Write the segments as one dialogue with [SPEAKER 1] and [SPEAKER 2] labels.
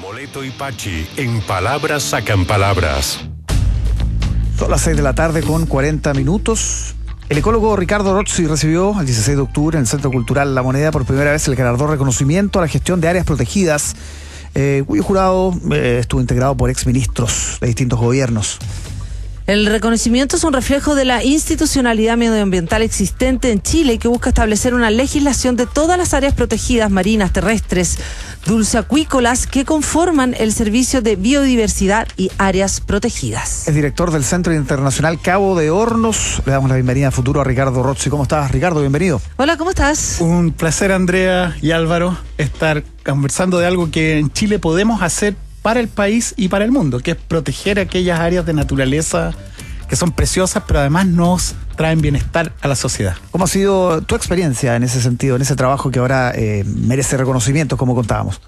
[SPEAKER 1] Moleto y Pachi, en Palabras Sacan Palabras.
[SPEAKER 2] Son las 6 de la tarde con 40 minutos. El ecólogo Ricardo Rossi recibió el 16 de octubre en el Centro Cultural La Moneda por primera vez el galardón Reconocimiento a la Gestión de Áreas Protegidas, cuyo jurado estuvo integrado por exministros de distintos gobiernos.
[SPEAKER 3] El reconocimiento es un reflejo de la institucionalidad medioambiental existente en Chile, que busca establecer una legislación de todas las áreas protegidas, marinas, terrestres, dulceacuícolas, que conforman el Servicio de Biodiversidad y Áreas Protegidas.
[SPEAKER 2] Es director del Centro Internacional Cabo de Hornos. Le damos la bienvenida a Futuro a Ricardo Rossi. ¿Cómo estás, Ricardo? Bienvenido.
[SPEAKER 3] Hola, ¿cómo estás?
[SPEAKER 4] Un placer, Andrea y Álvaro, estar conversando de algo que en Chile podemos hacer para el país y para el mundo, que es proteger aquellas áreas de naturaleza que son preciosas, pero además nos traen bienestar a la sociedad.
[SPEAKER 2] ¿Cómo ha sido tu experiencia en ese sentido, en ese trabajo que ahora merece reconocimiento, como contábamos?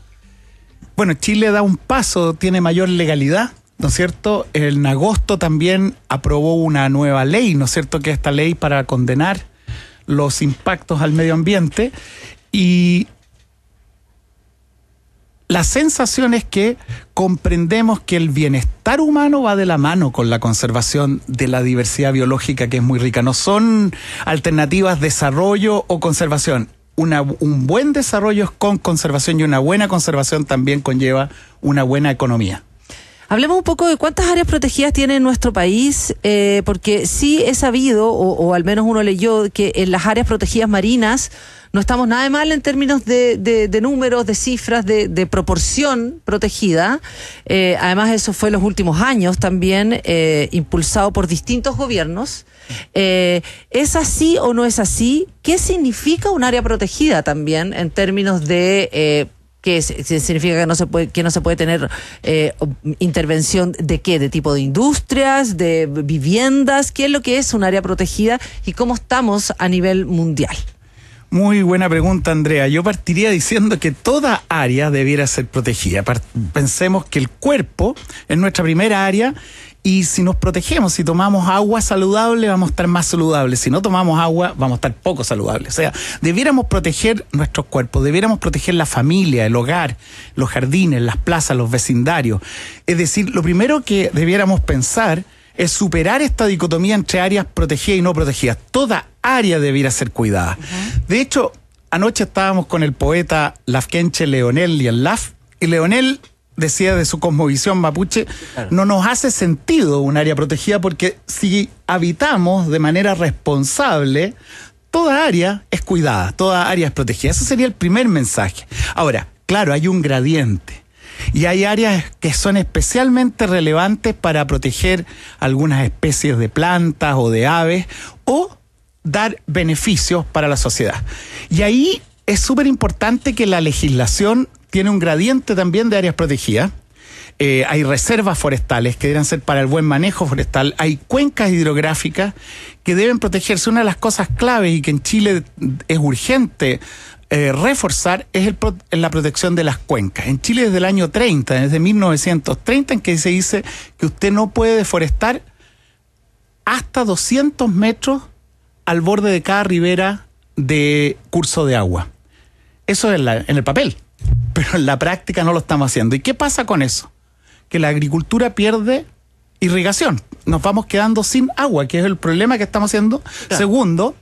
[SPEAKER 4] Bueno, Chile da un paso, tiene mayor legalidad, ¿no es cierto? En agosto también aprobó una nueva ley, ¿no es cierto?, que es esta ley para condenar los impactos al medio ambiente, y la sensación es que comprendemos que el bienestar humano va de la mano con la conservación de la diversidad biológica, que es muy rica. No son alternativas desarrollo o conservación. Un buen desarrollo es con conservación, y una buena conservación también conlleva una buena economía.
[SPEAKER 3] Hablemos un poco de cuántas áreas protegidas tiene nuestro país, porque sí he sabido, o al menos uno leyó, que en las áreas protegidas marinas no estamos nada de mal en términos de números, de cifras, de proporción protegida. Además, eso fue en los últimos años también impulsado por distintos gobiernos. ¿Es así o no es así? ¿Qué significa un área protegida también en términos de ¿qué significa que no se puede tener intervención de qué? ¿De tipo de industrias, de viviendas? ¿Qué es lo que es un área protegida y cómo estamos a nivel mundial?
[SPEAKER 4] Muy buena pregunta, Andrea. Yo partiría diciendo que toda área debiera ser protegida. Pensemos que el cuerpo es nuestra primera área, y si nos protegemos, si tomamos agua saludable, vamos a estar más saludables. Si no tomamos agua, vamos a estar poco saludables. O sea, debiéramos proteger nuestros cuerpos, debiéramos proteger la familia, el hogar, los jardines, las plazas, los vecindarios. Es decir, lo primero que debiéramos pensar es superar esta dicotomía entre áreas protegidas y no protegidas. Toda área debiera ser cuidada. De hecho, anoche estábamos con el poeta lafkenche Leonel Lienlaf, y Leonel decía de su cosmovisión mapuche, no nos hace sentido un área protegida, porque si habitamos de manera responsable, toda área es cuidada, toda área es protegida. Ese sería el primer mensaje. Ahora, claro, hay un gradiente. Y hay áreas que son especialmente relevantes para proteger algunas especies de plantas o de aves, o dar beneficios para la sociedad. Y ahí es súper importante que la legislación tiene un gradiente también de áreas protegidas. Hay reservas forestales que deben ser para el buen manejo forestal. Hay cuencas hidrográficas que deben protegerse. Una de las cosas claves y que en Chile es urgente reforzar es la protección de las cuencas. En Chile desde el año 30, desde 1930, en que se dice que usted no puede deforestar hasta 200 metros al borde de cada ribera de curso de agua. Eso es en el papel, pero en la práctica no lo estamos haciendo. ¿Y qué pasa con eso? Que la agricultura pierde irrigación. Nos vamos quedando sin agua, que es el problema que estamos haciendo. Claro. Segundo,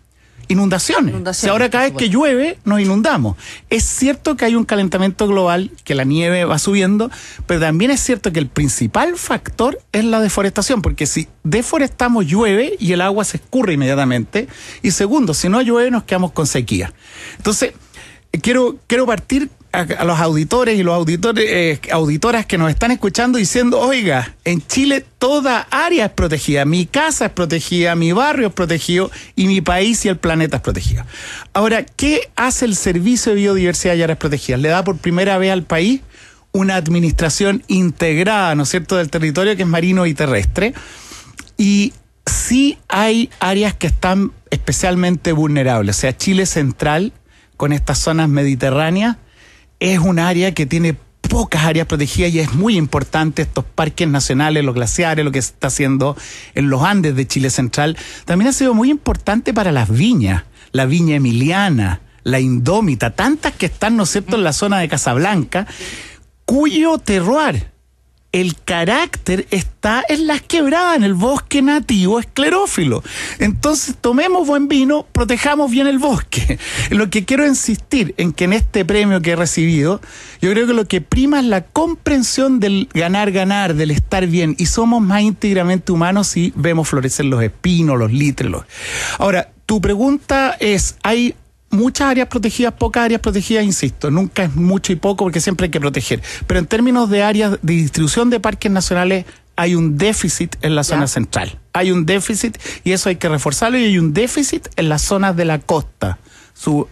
[SPEAKER 4] inundaciones. Si ahora cada vez que llueve nos inundamos. Es cierto que hay un calentamiento global, que la nieve va subiendo, pero también es cierto que el principal factor es la deforestación, porque si deforestamos llueve y el agua se escurre inmediatamente, y segundo, si no llueve nos quedamos con sequía. Entonces, quiero partir a los auditores y los auditoras que nos están escuchando diciendo, oiga, en Chile toda área es protegida, mi casa es protegida, mi barrio es protegido, y mi país y el planeta es protegido. Ahora, ¿qué hace el Servicio de Biodiversidad y Áreas Protegidas? Le da por primera vez al país una administración integrada, ¿no es cierto?, del territorio, que es marino y terrestre, y sí hay áreas que están especialmente vulnerables. O sea, Chile central, con estas zonas mediterráneas, es un área que tiene pocas áreas protegidas, y es muy importante estos parques nacionales, los glaciares, lo que se está haciendo en los Andes de Chile central. También ha sido muy importante para las viñas, la viña emiliana, la indómita, tantas que están, ¿no es cierto?, en la zona de Casablanca. cuyo terroir, el carácter, está en las quebradas, en el bosque nativo esclerófilo. Entonces, tomemos buen vino, protejamos bien el bosque. Lo que quiero insistir en que en este premio que he recibido, yo creo que lo que prima es la comprensión del ganar, del estar bien, y somos más íntegramente humanos si vemos florecer los espinos, los litrelos. Ahora, tu pregunta es, ¿hay muchas áreas protegidas, pocas áreas protegidas? Insisto, nunca es mucho y poco porque siempre hay que proteger. Pero en términos de áreas de distribución de parques nacionales, hay un déficit en la zona central. Hay un déficit y eso hay que reforzarlo, y hay un déficit en las zonas de la costa.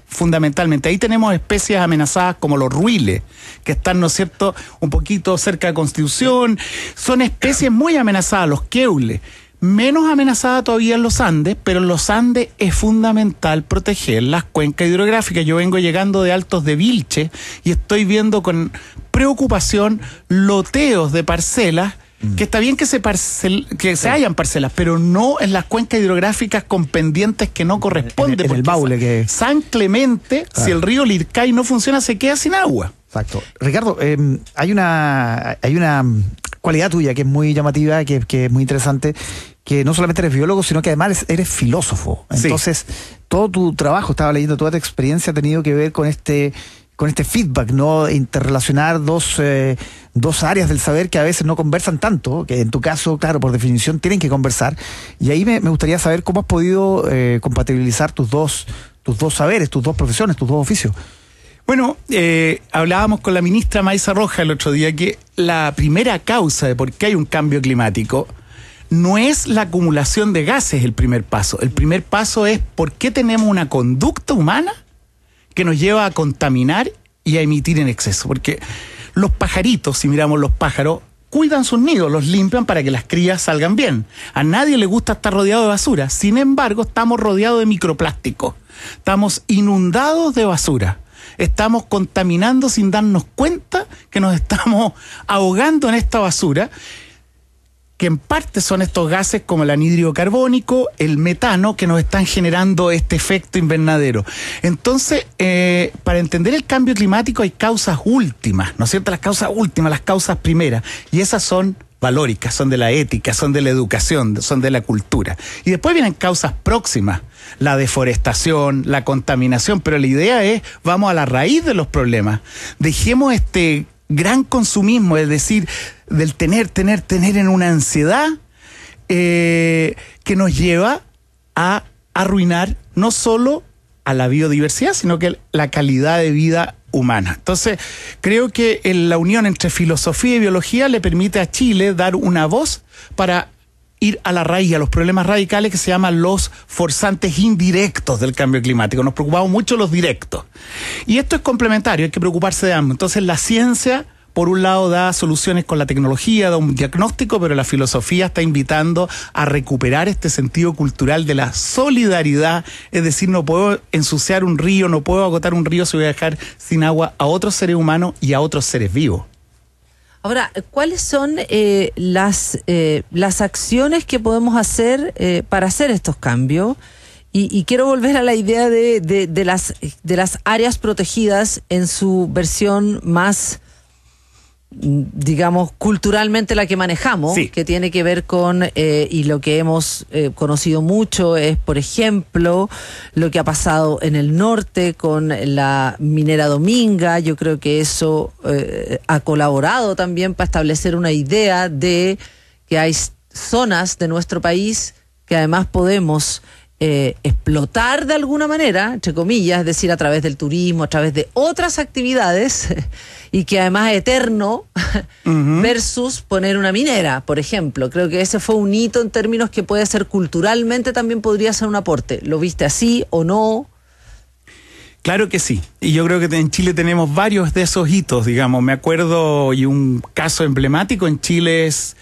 [SPEAKER 4] Fundamentalmente. Ahí tenemos especies amenazadas como los ruiles, que están, ¿no es cierto?, un poquito cerca de Constitución. Son especies muy amenazadas, los queules. Menos amenazada todavía en los Andes, pero en los Andes es fundamental proteger las cuencas hidrográficas. Yo vengo llegando de Altos de Vilche y estoy viendo con preocupación loteos de parcelas, que está bien que se hayan parcelas, pero no en las cuencas hidrográficas con pendientes que no corresponden.
[SPEAKER 2] En el Maule que
[SPEAKER 4] San Clemente, si el río Lircay no funciona, se queda sin agua.
[SPEAKER 2] Exacto. Ricardo, hay una cualidad tuya que es muy llamativa, que es muy interesante, que no solamente eres biólogo, sino que además eres filósofo. Entonces, todo tu trabajo, estaba leyendo, toda tu experiencia ha tenido que ver con este feedback, ¿no? Interrelacionar dos áreas del saber que a veces no conversan tanto, que en tu caso, claro, por definición tienen que conversar. Y ahí me gustaría saber cómo has podido compatibilizar tus dos saberes, tus dos profesiones, tus dos oficios.
[SPEAKER 4] Bueno, hablábamos con la ministra Maisa Roja el otro día que la primera causa de por qué hay un cambio climático no es la acumulación de gases el primer paso. El primer paso es por qué tenemos una conducta humana que nos lleva a contaminar y a emitir en exceso. Porque los pajaritos, si miramos los pájaros, cuidan sus nidos, los limpian para que las crías salgan bien. A nadie le gusta estar rodeado de basura. Sin embargo, estamos rodeados de microplástico. Estamos inundados de basura. Estamos contaminando sin darnos cuenta que nos estamos ahogando en esta basura, que en parte son estos gases como el anhídrido carbónico, el metano, que nos están generando este efecto invernadero. Entonces, para entender el cambio climático hay causas últimas, ¿no es cierto? Las causas últimas, las causas primeras, y esas son valóricas, son de la ética, son de la educación, son de la cultura. Y después vienen causas próximas, la deforestación, la contaminación, pero la idea es, vamos a la raíz de los problemas. Dejemos este gran consumismo, es decir, del tener en una ansiedad que nos lleva a arruinar no solo a la biodiversidad, sino que la calidad de vida humana. Entonces, creo que la unión entre filosofía y biología le permite a Chile dar una voz para ir a la raíz, a los problemas radicales que se llaman los forzantes indirectos del cambio climático. Nos preocupamos mucho los directos. Y esto es complementario, hay que preocuparse de ambos. Entonces, la ciencia, por un lado, da soluciones con la tecnología, da un diagnóstico, pero la filosofía está invitando a recuperar este sentido cultural de la solidaridad. Es decir, no puedo ensuciar un río, no puedo agotar un río si voy a dejar sin agua a otros seres humanos y a otros seres vivos.
[SPEAKER 3] Ahora, ¿cuáles son las acciones que podemos hacer para hacer estos cambios? Y quiero volver a la idea de las áreas protegidas en su versión más, digamos, culturalmente la que manejamos, sí, que tiene que ver con, y lo que hemos conocido mucho es, por ejemplo, lo que ha pasado en el norte con la minera Dominga. Yo creo que eso ha colaborado también para establecer una idea de que hay zonas de nuestro país que además podemos explotar de alguna manera, entre comillas, es decir, a través del turismo, a través de otras actividades, y que además es eterno, versus poner una minera, por ejemplo. Creo que ese fue un hito en términos que puede ser culturalmente, también podría ser un aporte. ¿Lo viste así o no?
[SPEAKER 4] Claro que sí, y yo creo que en Chile tenemos varios de esos hitos, digamos. Me acuerdo, y un caso emblemático en Chile es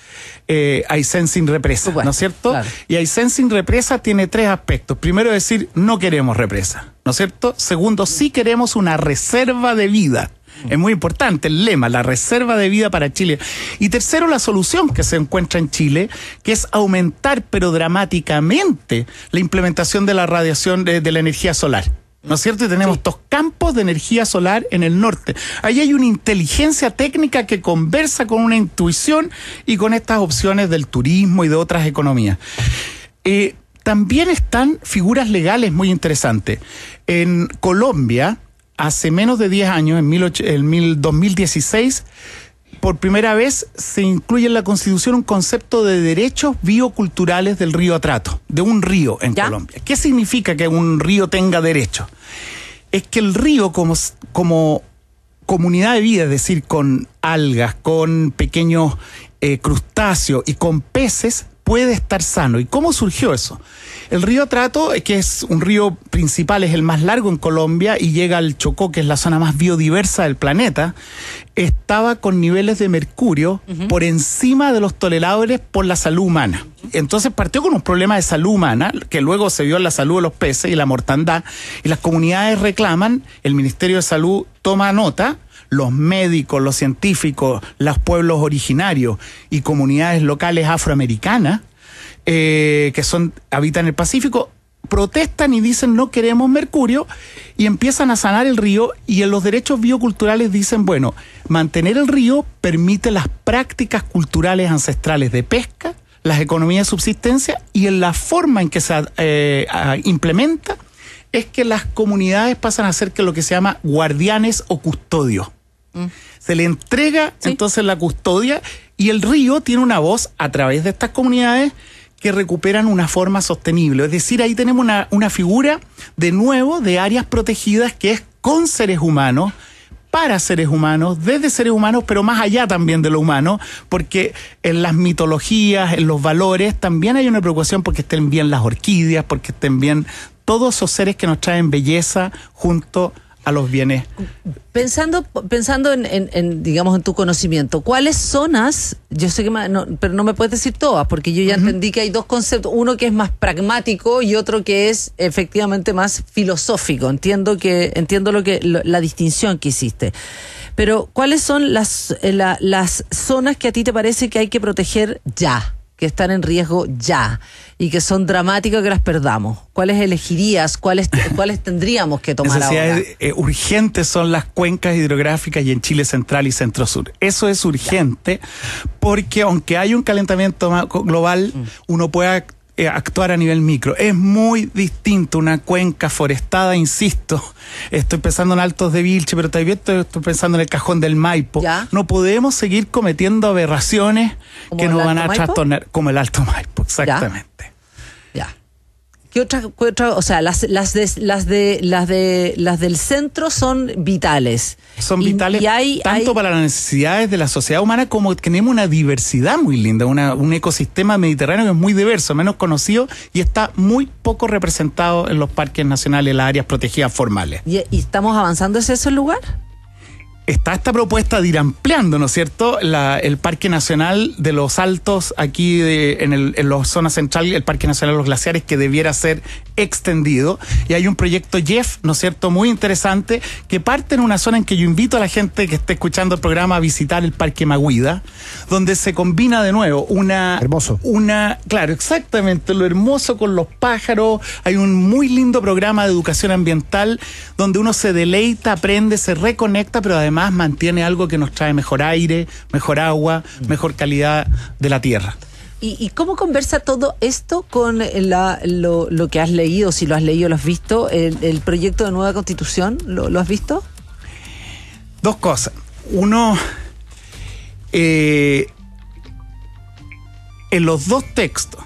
[SPEAKER 4] Aysén sin represa, ¿no es cierto? Claro. Y Aysén sin represa tiene tres aspectos. Primero, decir, no queremos represa, ¿no es cierto? Segundo, sí queremos una reserva de vida. Es muy importante el lema, la reserva de vida para Chile. Y tercero, la solución que se encuentra en Chile, que es aumentar, pero dramáticamente, la implementación de la radiación de la energía solar. ¿no es cierto? Y tenemos estos campos de energía solar en el norte. Ahí hay una inteligencia técnica que conversa con una intuición y con estas opciones del turismo y de otras economías. También están figuras legales muy interesantes. En Colombia, hace menos de 10 años, en 2016, por primera vez se incluye en la Constitución un concepto de derechos bioculturales del río Atrato, de un río en Colombia. ¿Qué significa que un río tenga derechos? Es que el río como comunidad de vida, es decir, con algas, con pequeños crustáceos y con peces, puede estar sano. ¿Y cómo surgió eso? El río Atrato, que es un río principal, es el más largo en Colombia y llega al Chocó, que es la zona más biodiversa del planeta, estaba con niveles de mercurio por encima de los tolerables por la salud humana. Entonces partió con un problema de salud humana, que luego se vio en la salud de los peces y la mortandad, y las comunidades reclaman, el Ministerio de Salud toma nota, los médicos, los científicos, los pueblos originarios y comunidades locales afroamericanas que habitan el Pacífico, protestan y dicen no queremos mercurio y empiezan a sanar el río, y en los derechos bioculturales dicen, bueno, mantener el río permite las prácticas culturales ancestrales de pesca, las economías de subsistencia, y en la forma en que se implementa es que las comunidades pasan a ser lo que se llama guardianes o custodios. Se le entrega entonces la custodia, y el río tiene una voz a través de estas comunidades que recuperan una forma sostenible. Es decir, ahí tenemos una figura de nuevo de áreas protegidas que es con seres humanos, para seres humanos, desde seres humanos, pero más allá también de lo humano, porque en las mitologías, en los valores, también hay una preocupación porque estén bien las orquídeas, porque estén bien todos esos seres que nos traen belleza junto a los bienes.
[SPEAKER 3] Pensando en digamos, en tu conocimiento, ¿cuáles zonas, yo sé que pero no me puedes decir todas, porque yo ya entendí que hay dos conceptos, uno que es más pragmático y otro que es efectivamente más filosófico, entiendo la distinción que hiciste, pero ¿cuáles son las zonas que a ti te parece que hay que proteger ya, que están en riesgo ya y que son dramáticas que las perdamos? ¿Cuáles elegirías? ¿Cuáles tendríamos que tomar ahora?
[SPEAKER 4] Necesidades urgentes son las cuencas hidrográficas y en Chile central y centro sur. Eso es urgente porque aunque hay un calentamiento global, uno puede actuar a nivel micro. Es muy distinto una cuenca forestada, insisto. Estoy pensando en Altos de Vilche, pero también estoy pensando en el Cajón del Maipo. ¿Ya? No podemos seguir cometiendo aberraciones que nos van a trastornar, como el Alto Maipo, exactamente.
[SPEAKER 3] Ya. ¿Qué otra? O sea, las del centro son vitales.
[SPEAKER 4] Son vitales tanto para las necesidades de la sociedad humana como tenemos una diversidad muy linda, un ecosistema mediterráneo que es muy diverso, menos conocido y está muy poco representado en los parques nacionales, en las áreas protegidas formales.
[SPEAKER 3] ¿Y estamos avanzando hacia ese lugar?
[SPEAKER 4] Está esta propuesta de ir ampliando, ¿no es cierto?, el Parque Nacional de los Altos, aquí en la zona central, el Parque Nacional de los Glaciares, que debiera ser extendido. Y hay un proyecto JEF, ¿no es cierto?, muy interesante, que parte en una zona en que yo invito a la gente que esté escuchando el programa a visitar el Parque Maguida, donde se combina de nuevo
[SPEAKER 2] hermoso.
[SPEAKER 4] Claro, exactamente, lo hermoso con los pájaros. Hay un muy lindo programa de educación ambiental donde uno se deleita, aprende, se reconecta, pero además mantiene algo que nos trae mejor aire, mejor agua, mejor calidad de la tierra.
[SPEAKER 3] ¿Y cómo conversa todo esto con lo que has leído? Si lo has leído, lo has visto, el proyecto de nueva Constitución, ¿lo has visto?
[SPEAKER 4] Dos cosas. Uno, en los dos textos,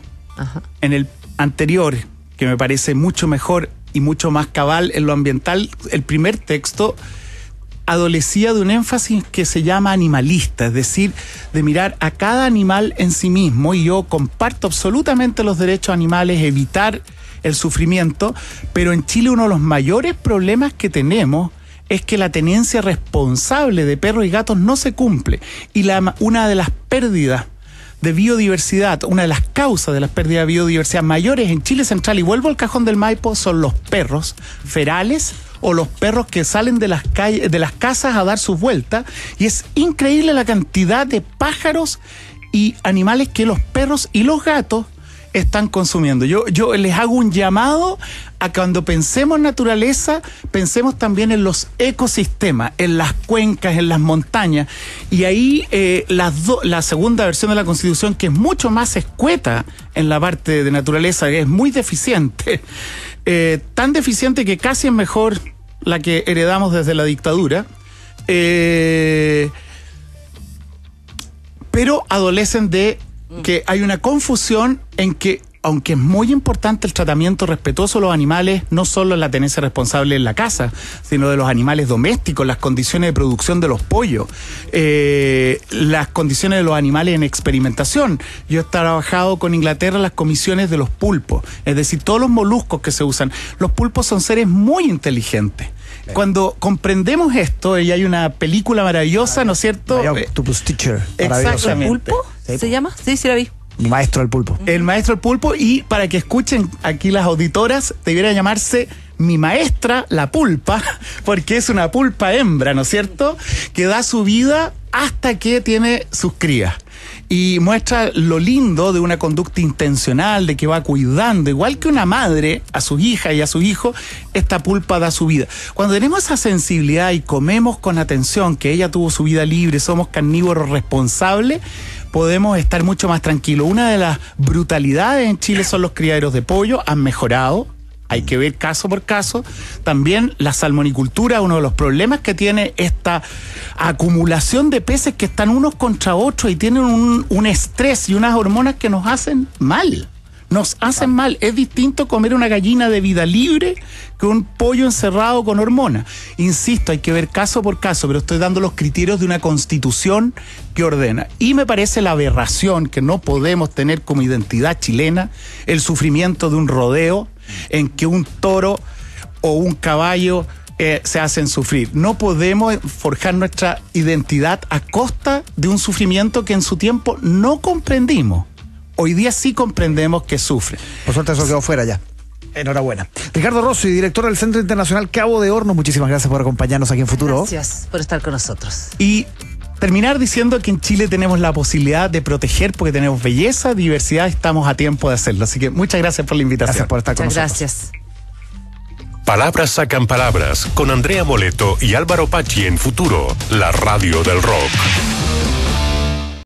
[SPEAKER 4] en el anterior, que me parece mucho mejor y mucho más cabal en lo ambiental, el primer texto adolecía de un énfasis que se llama animalista, es decir, de mirar a cada animal en sí mismo, y yo comparto absolutamente los derechos animales, evitar el sufrimiento, pero en Chile uno de los mayores problemas que tenemos es que la tenencia responsable de perros y gatos no se cumple, y una de las pérdidas de biodiversidad, una de las causas de las pérdidas de biodiversidad mayores en Chile central, y vuelvo al Cajón del Maipo, son los perros ferales o los perros que salen de las casas a dar sus vueltas, y es increíble la cantidad de pájaros y animales que los perros y los gatos están consumiendo. Yo les hago un llamado a que cuando pensemos en naturaleza, pensemos también en los ecosistemas, en las cuencas, en las montañas. Y ahí la segunda versión de la Constitución, que es mucho más escueta en la parte de naturaleza, que es muy deficiente, tan deficiente que casi es mejor la que heredamos desde la dictadura, pero adolecen de que hay una confusión en que, aunque es muy importante el tratamiento respetuoso de los animales, no solo en la tenencia responsable en la casa, sino de los animales domésticos, las condiciones de producción de los pollos, las condiciones de los animales en experimentación. Yo he trabajado con Inglaterra las comisiones de los pulpos, es decir, todos los moluscos que se usan. Los pulpos son seres muy inteligentes. Cuando comprendemos esto, y hay una película maravillosa, ¿no es cierto?
[SPEAKER 2] Octopus Teacher.
[SPEAKER 4] Exactamente.
[SPEAKER 3] ¿El pulpo? ¿Se llama? Sí, la vi.
[SPEAKER 2] Mi maestro del pulpo.
[SPEAKER 4] El maestro del pulpo, y para que escuchen aquí las auditoras, debiera llamarse Mi Maestra la Pulpa, porque es una pulpa hembra, ¿no es cierto?, que da su vida hasta que tiene sus crías. Y muestra lo lindo de una conducta intencional, de que va cuidando, igual que una madre a sus hijas y a sus hijos, esta pulpa da su vida. Cuando tenemos esa sensibilidad y comemos con atención que ella tuvo su vida libre, somos carnívoros responsables, podemos estar mucho más tranquilos. Una de las brutalidades en Chile son los criaderos de pollo, han mejorado. Hay que ver caso por caso. También la salmonicultura, uno de los problemas que tiene esta acumulación de peces que están unos contra otros y tienen un estrés y unas hormonas que nos hacen mal. Nos hacen mal. Es distinto comer una gallina de vida libre que un pollo encerrado con hormonas. Insisto, hay que ver caso por caso, pero estoy dando los criterios de una constitución que ordena. Y me parece la aberración que no podemos tener como identidad chilena el sufrimiento de un rodeo en que un toro o un caballo se hacen sufrir. No podemos forjar nuestra identidad a costa de un sufrimiento que en su tiempo no comprendimos. Hoy día sí comprendemos que sufre.
[SPEAKER 2] Por suerte eso quedó fuera ya. Enhorabuena. Ricardo Rossi, director del Centro Internacional Cabo de Hornos, muchísimas gracias por acompañarnos aquí en Futuro.
[SPEAKER 3] Gracias por estar con nosotros.
[SPEAKER 4] Y terminar diciendo que en Chile tenemos la posibilidad de proteger porque tenemos belleza, diversidad, estamos a tiempo de hacerlo. Así que muchas gracias por la invitación.
[SPEAKER 2] Gracias por estar con nosotros.
[SPEAKER 3] Gracias.
[SPEAKER 1] Palabras sacan palabras con Andrea Moleto y Álvaro Pachi en Futuro, la radio del rock.